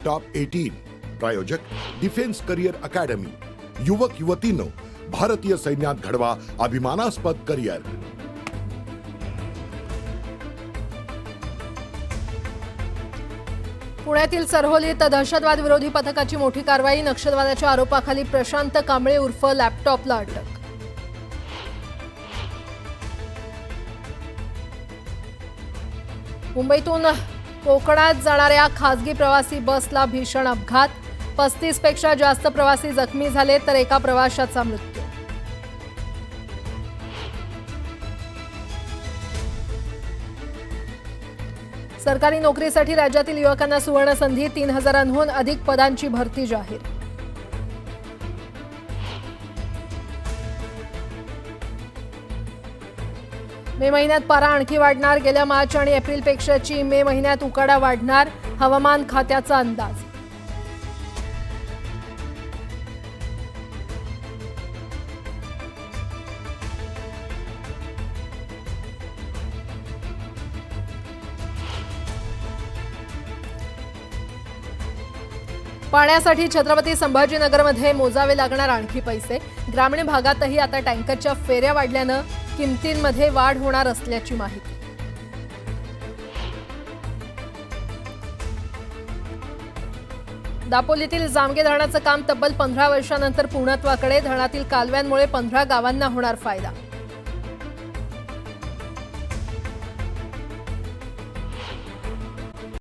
Top 18 प्रायोजक defence career academy. युवक युवतींनो, भारतीय सैन्यात घडवा अभिमानास्पद करिअर। पुण्यातील सरहोलीत दहशतवाद विरोधी पथकाची मोठी कारवाई। नक्षलवादाच्या आरोपाखाली प्रशांत कांबळे उर्फ लॅपटॉपला अटक। मुंबईतून कोकणात जाणाऱ्या खासगी प्रवासी बसला भीषण अपघात। 35 पेक्षा जास्त प्रवासी जखमी झाले तर एका प्रवाशाचा मृत्यू। सरकारी नोकरीसाठी राज्यातील युवकांना सुवर्ण संधी। 3000हून अधिक पदांची भरती जाहीर। मे महिन्यात पारा आणखी वाढणार। गेल्या मार्च आणि एप्रिलपेक्षाची मे महिन्यात उकाडा वाढणार, हवामान खात्याचा अंदाज। पाण्यासाठी छत्रपती संभाजीनगरमध्ये मोजावे लागणार आणखी पैसे। ग्रामीण भागातही आता टँकरच्या फेऱ्या वाढल्यानं किमतींमध्ये वाढ होणार असल्याची माहिती। दापोलीतील जामगे धरणाचं काम तब्बल 15 वर्षांनंतर पूर्णत्वाकडे। धरणातील कालव्यांमुळे 15 गावांना होणार फायदा।